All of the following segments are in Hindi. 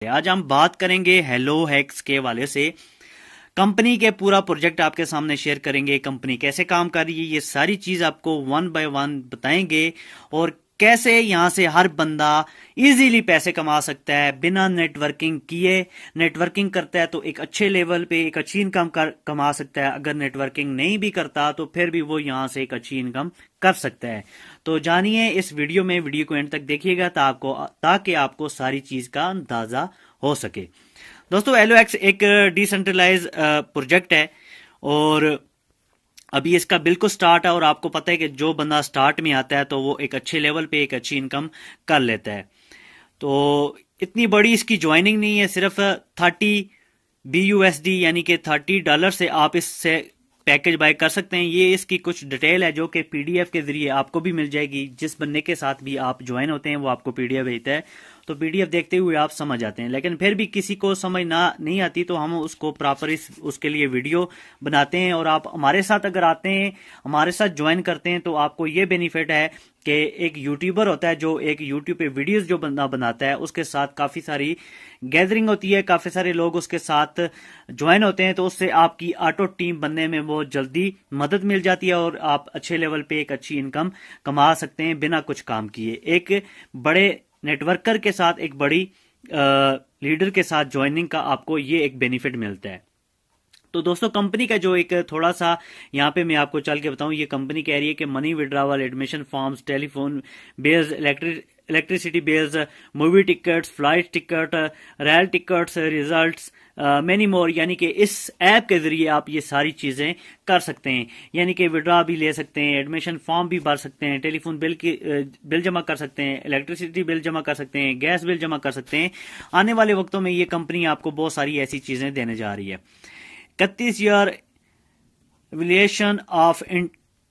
आज हम बात करेंगे हेलो हैक्स के वाले से। कंपनी के पूरा प्रोजेक्ट आपके सामने शेयर करेंगे, कंपनी कैसे काम कर रही है, ये सारी चीज आपको वन बाय वन बताएंगे और कैसे यहां से हर बंदा इजीली पैसे कमा सकता है बिना नेटवर्किंग किए। नेटवर्किंग करता है तो एक अच्छे लेवल पे एक अच्छी इनकम कमा सकता है, अगर नेटवर्किंग नहीं भी करता तो फिर भी वो यहां से एक अच्छी इनकम कर सकता है। तो जानिए इस वीडियो में, वीडियो को एंड तक देखिएगा ताकि आपको सारी चीज का अंदाजा हो सके। दोस्तों एलो एक्स एक डिसेंट्रलाइज प्रोजेक्ट है और अभी इसका बिल्कुल स्टार्ट है और आपको पता है कि जो बंदा स्टार्ट में आता है तो वो एक अच्छे लेवल पे एक अच्छी इनकम कर लेता है। तो इतनी बड़ी इसकी ज्वाइनिंग नहीं है, सिर्फ 30 BUSD यानी कि $30 से आप इससे पैकेज बाय कर सकते हैं। ये इसकी कुछ डिटेल है जो कि PDF के जरिए आपको भी मिल जाएगी। जिस बंदे के साथ भी आप ज्वाइन होते हैं वो आपको PDF भेजता है, तो PDF देखते हुए आप समझ जाते हैं। लेकिन फिर भी किसी को समझ नहीं आती तो हम उसको प्रॉपर उसके लिए वीडियो बनाते हैं। और आप हमारे साथ अगर आते हैं, हमारे साथ ज्वाइन करते हैं तो आपको ये बेनिफिट है कि एक यूट्यूबर होता है जो एक यूट्यूब पे वीडियोस जो बंदा बनाता है उसके साथ काफी सारी गैदरिंग होती है, काफी सारे लोग उसके साथ ज्वाइन होते हैं, तो उससे आपकी ऑटो टीम बनने में बहुत जल्दी मदद मिल जाती है और आप अच्छे लेवल पे एक अच्छी इनकम कमा सकते हैं बिना कुछ काम किए। एक बड़े नेटवर्कर के साथ, एक बड़ी लीडर के साथ ज्वाइनिंग का आपको ये एक बेनिफिट मिलता है। तो दोस्तों कंपनी का जो एक थोड़ा सा यहाँ पे मैं आपको चल के बताऊं, ये कंपनी कह रही है कि money withdrawal, admission forms, telephone bills, electricity bills, movie tickets, flight ticket, rail tickets, results, many more, यानी कि इस ऐप के जरिए आप ये सारी चीजें कर सकते हैं। यानी कि विड्रा भी ले सकते हैं, एडमिशन फॉर्म भी भर सकते हैं, टेलीफोन बिल जमा कर सकते हैं, इलेक्ट्रिसिटी बिल जमा कर सकते हैं, गैस बिल जमा कर सकते हैं। आने वाले वक्तों में ये कंपनी आपको बहुत सारी ऐसी चीजें देने जा रही है। 31 ईयर एवल्यूशन ऑफ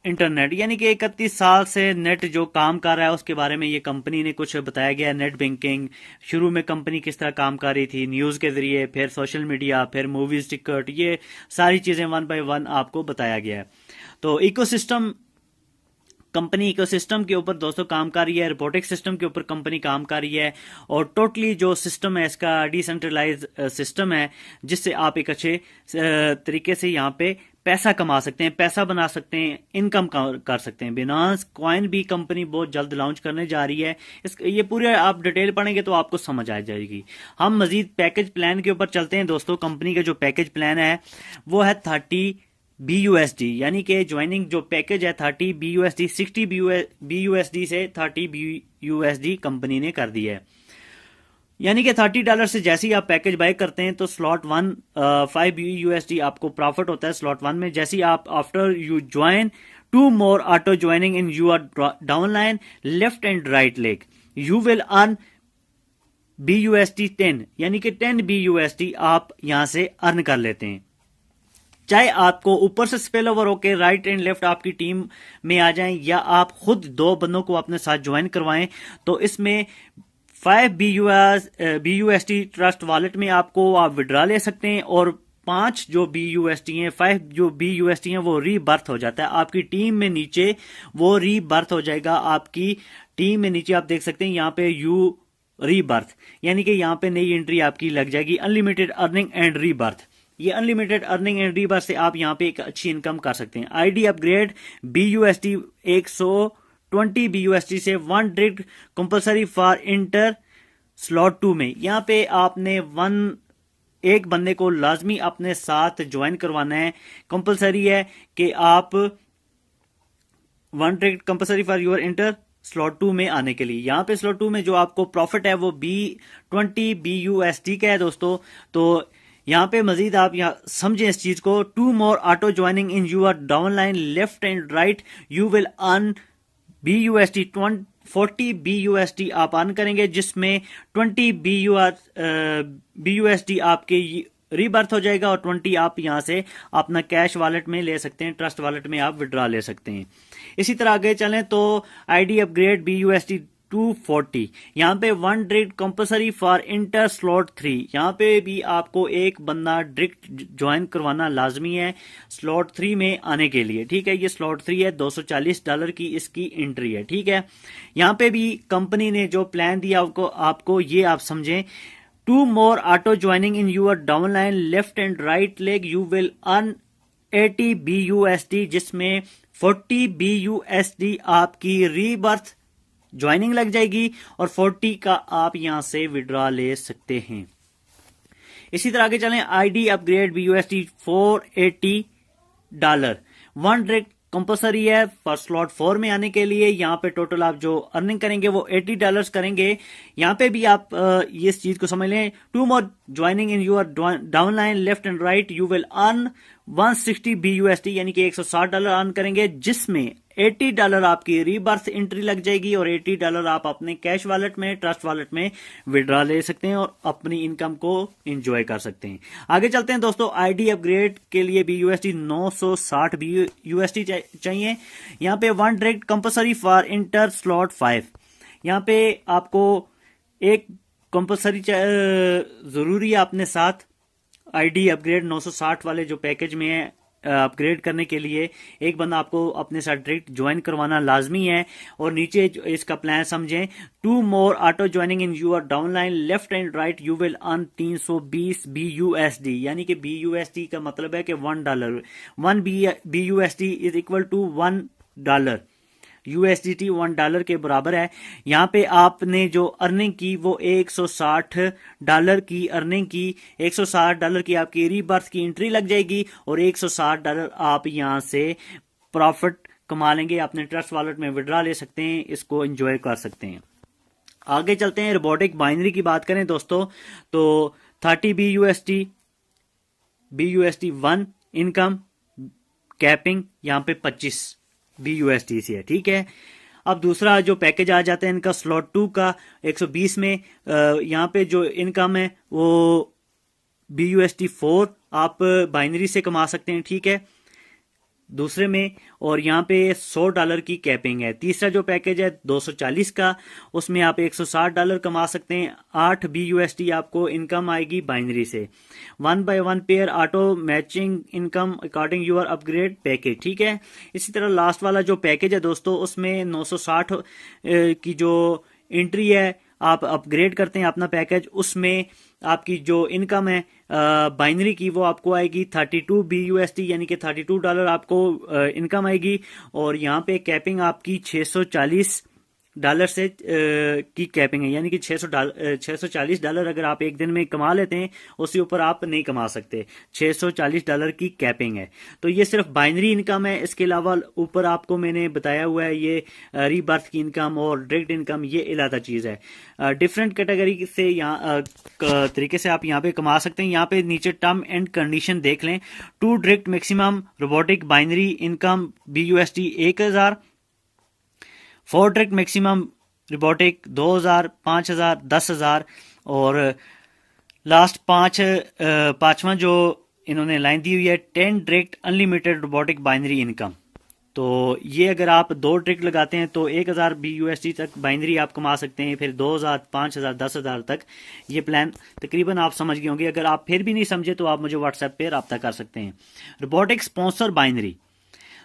इंटरनेट, यानी कि 31 साल से नेट जो काम कर रहा है उसके बारे में ये कंपनी ने कुछ बताया गया। नेट बैंकिंग, शुरू में कंपनी किस तरह काम कर रही थी न्यूज के जरिए, फिर सोशल मीडिया, फिर मूवीज टिकट, ये सारी चीजें वन बाय वन आपको बताया गया है। तो इकोसिस्टम, कंपनी इकोसिस्टम के ऊपर दोस्तों काम कर रही है, रोबोटिक सिस्टम के ऊपर कंपनी काम कर रही है और टोटली जो सिस्टम है इसका डिसेंट्रलाइज सिस्टम है जिससे आप एक अच्छे तरीके से यहाँ पे पैसा कमा सकते हैं, पैसा बना सकते हैं, इनकम कर सकते हैं। बिनांस कॉइन भी कंपनी बहुत जल्द लॉन्च करने जा रही है। ये पूरे आप डिटेल पढ़ेंगे तो आपको समझ आ जाएगी। हम मजीद पैकेज प्लान के ऊपर चलते हैं दोस्तों। कंपनी का जो पैकेज प्लान है वो है 30 BUSD, यानी कि ज्वाइनिंग जो पैकेज है 30 BUSD, 60 BUSD से 30 BUSD कंपनी ने कर दी है। यानी कि $30 से जैसे ही आप पैकेज बाय करते हैं तो स्लॉट 1 5 BUSD आपको प्रॉफिट होता है स्लॉट 1 में। जैसे ही आप after you join 2 more auto joining in your downline left and right leg, you will earn BUSD 10, यानी कि 10 BUSD आप यहां से अर्न कर लेते हैं। चाहे आपको ऊपर से स्पेल ओवर होके राइट एंड लेफ्ट आपकी टीम में आ जाएं या आप खुद 2 बंदों को अपने साथ ज्वाइन करवाएं, तो इसमें 5 BUSD ट्रस्ट वॉलेट में आपको आप विड्रा ले सकते हैं और 5 जो BUSD हैं, 5 जो BUSD हैं वो रीबर्थ हो जाता है आपकी टीम में। नीचे वो रीबर्थ हो जाएगा आपकी टीम में। नीचे आप देख सकते हैं यहाँ पे यू रीबर्थ, यानी कि यहाँ पे नई एंट्री आपकी लग जाएगी, अनलिमिटेड अर्निंग एंड रीबर्थ। ये अनलिमिटेड अर्निंग एंड रीबर्थ से आप यहाँ पे एक अच्छी इनकम कर सकते हैं। ID अपग्रेड BUSD 120 BUSD से 1 direct compulsory for inter slot 2 में। यहाँ पे आपने एक बंदे को लाजमी अपने साथ ज्वाइन करवाना है। कंपलसरी है कि आप 1 direct compulsory for your inter slot 2 में आने के लिए। यहाँ पे स्लॉट 2 में जो आपको प्रॉफिट है वो 20 BUSD का है दोस्तों। तो यहाँ पे मजीद आप यहाँ समझें इस चीज को। 2 more auto joining in your downline left and right, you will earn BUSD 40 BUSD आप अर्न करेंगे, जिसमें 20 BUSD आपके रीबर्थ हो जाएगा और 20 आप यहां से अपना कैश वॉलेट में ले सकते हैं, ट्रस्ट वॉलेट में आप विड्रा ले सकते हैं। इसी तरह आगे चलें तो ID अपग्रेड BUSD 240, यहाँ पे 1 direct compulsory for inter slot 3। यहाँ पे भी आपको एक बंदा डायरेक्ट ज्वाइन करवाना लाजमी है स्लॉट 3 में आने के लिए। ठीक है, ये स्लॉट 3 है, $240 की इसकी एंट्री है। ठीक है, यहाँ पे भी कंपनी ने जो प्लान दिया आपको ये आप समझें 2 more auto joining in your downline left and right leg, you will earn 80 BUSD, जिसमें 40 BUSD आपकी रीबर्थ ज्वाइनिंग लग जाएगी और 40 का आप यहां से विड्रॉ ले सकते हैं। इसी तरह आगे चलें, ID upgrade BUSD $480, 1 direct compulsory है फॉर स्लॉट 4 में आने के लिए। यहां पे टोटल आप जो अर्निंग करेंगे वो $80 करेंगे। यहां पे भी आप ये इस चीज को समझ लें, 2 more joining in your downline left and right, you will earn 160 BUSD, यानी कि $160 अर्न करेंगे, जिसमें $80 आपकी रीबर्थ एंट्री लग जाएगी और $80 आप अपने कैश वॉलेट में, ट्रस्ट वॉलेट में विड्रॉ ले सकते हैं और अपनी इनकम को एंजॉय कर सकते हैं। आगे चलते हैं दोस्तों, आईडी अपग्रेड के लिए BUSD 960 BUSD चाहिए। यहाँ पे 1 direct compulsory for inter slot 5, यहाँ पे आपको एक कंपलसरी जरूरी है अपने साथ आईडी अपग्रेड 960 वाले जो पैकेज में है अपग्रेड करने के लिए एक बंदा आपको अपने साथ डायरेक्ट ज्वाइन करवाना लाजमी है। और नीचे इसका प्लान समझें, 2 more auto joining in your downline left and right, you will earn 320 BUSD, यानी कि BUSD का मतलब है कि $1, 1 BUSD is equal to $1, USDT $1 के बराबर है। यहाँ पे आपने जो अर्निंग की वो $160 की अर्निंग की, $160 की आपकी रीबर्थ की एंट्री लग जाएगी और $160 आप यहाँ से प्रॉफिट कमा लेंगे, अपने ट्रस्ट वॉलेट में विड्रॉ ले सकते हैं, इसको एंजॉय कर सकते हैं। आगे चलते हैं, रोबोटिक बाइनरी की बात करें दोस्तों तो 30 BUSD 1 इनकम, कैपिंग यहाँ पे 25 BUSD से है, ठीक है। अब दूसरा जो पैकेज आ जाता है इनका स्लॉट 2 का 120 में, यहाँ पे जो इनकम है वो BUSD 4 आप बाइनरी से कमा सकते हैं, ठीक है, दूसरे में। और यहाँ पे $100 की कैपिंग है। तीसरा जो पैकेज है 240 का, उसमें आप $160 कमा सकते हैं, 8 BUSD आपको इनकम आएगी बाइनरी से। 1 by 1 pair auto matching income according your upgrade package, ठीक है। इसी तरह लास्ट वाला जो पैकेज है दोस्तों उसमें 960 की जो एंट्री है, आप अपग्रेड करते हैं अपना पैकेज, उसमें आपकी जो इनकम है बाइनरी की वो आपको आएगी 32 BUSD, यानी कि $32 आपको इनकम आएगी। और यहाँ पे कैपिंग आपकी $640 से की कैपिंग है, यानी कि $640 अगर आप एक दिन में कमा लेते हैं उसके ऊपर आप नहीं कमा सकते, $640 की कैपिंग है। तो ये सिर्फ बाइनरी इनकम है। इसके अलावा ऊपर आपको मैंने बताया हुआ है ये रीबर्थ की इनकम और डायरेक्ट इनकम, ये अलग चीज है। डिफरेंट कैटेगरी से यहाँ तरीके से आप यहाँ पे कमा सकते हैं। यहाँ पे नीचे टर्म एंड कंडीशन देख लें, 2 direct maximum robotic binary income BUSD 1000, 4 direct maximum robotic 2000, 5000, 10,000 और लास्ट पांचवा जो इन्होंने लाइन दी हुई है 10 direct unlimited robotic binary income. तो ये अगर आप 2 डायरेक्ट लगाते हैं तो 1000 BUSD तक बाइनरी आप कमा सकते हैं, फिर 2000, 5000, 10,000 तक। ये प्लान तकरीबन आप समझ गए होंगे। अगर आप फिर भी नहीं समझे तो आप मुझे व्हाट्सएप पे रब्ता कर सकते हैं। रोबोटिक स्पॉन्सर बाइनरी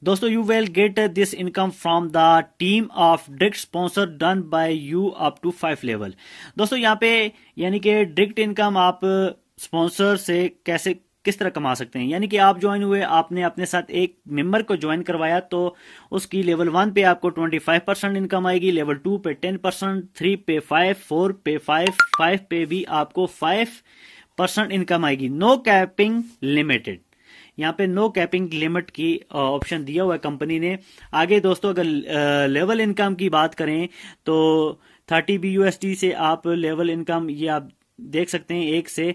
दोस्तों, you will get this income from the team of direct sponsor done by you up to 5 level. दोस्तों यहाँ पे यानी कि डायरेक्ट इनकम आप स्पॉन्सर से किस तरह कमा सकते हैं, यानी कि आप ज्वाइन हुए, आपने अपने साथ एक मेंबर को ज्वाइन करवाया तो उसकी लेवल 1 पे आपको 25% इनकम आएगी, लेवल 2 पे 10%, 3 पे 5, 4 पे 5 पे भी आपको 5% इनकम आएगी। नो कैपिंग लिमिटेड, यहाँ पे नो कैपिंग लिमिट की ऑप्शन दिया हुआ है कंपनी ने। आगे दोस्तों अगर लेवल इनकम की बात करें तो 30 BUSD से आप लेवल इनकम ये आप देख सकते हैं 1 से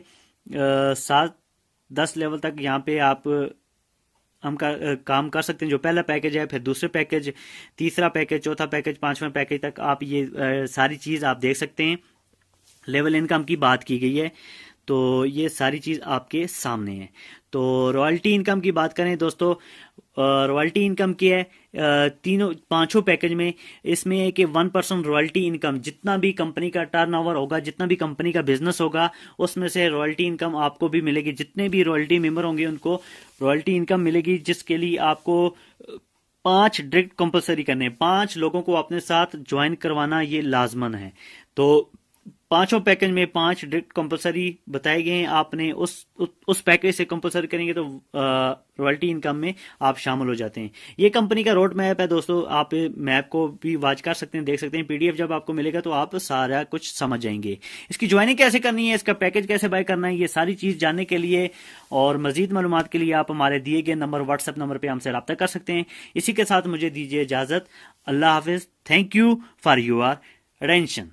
7-10 लेवल तक यहाँ पे आप हम काम कर सकते हैं। जो पहला पैकेज है, फिर दूसरे पैकेज, तीसरा पैकेज, चौथा पैकेज, 5वां पैकेज तक आप ये सारी चीज आप देख सकते हैं। लेवल इनकम की बात की गई है तो ये सारी चीज आपके सामने है। तो रॉयल्टी इनकम की बात करें दोस्तों, रॉयल्टी इनकम की है पांचों पैकेज में। इसमें है कि 1% रॉयल्टी इनकम, जितना भी कंपनी का टर्नओवर होगा, जितना भी कंपनी का बिजनेस होगा, उसमें से रॉयल्टी इनकम आपको भी मिलेगी। जितने भी रॉयल्टी मेंबर होंगे उनको रॉयल्टी इनकम मिलेगी, जिसके लिए आपको 5 डायरेक्ट कंपलसरी करने, 5 लोगों को अपने साथ ज्वाइन करवाना ये लाजमन है। तो पांचों पैकेज में 5 कंपलसरी बताए गए हैं। आपने उस पैकेज से कंपलसरी करेंगे तो रॉयल्टी इनकम में आप शामिल हो जाते हैं। ये कंपनी का रोड मैप है दोस्तों, आप मैप को भी वॉच कर सकते हैं, देख सकते हैं। पीडीएफ जब आपको मिलेगा तो आप सारा कुछ समझ जाएंगे। इसकी ज्वाइनिंग कैसे करनी है, इसका पैकेज कैसे बाय करना है, ये सारी चीज जानने के लिए और मजीद मालूमात के लिए आप हमारे दिए गए नंबर व्हाट्सएप नंबर पर हमसे रब्ता कर सकते हैं। इसी के साथ मुझे दीजिए इजाजत। अल्लाह हाफिज। Thank you for your attention.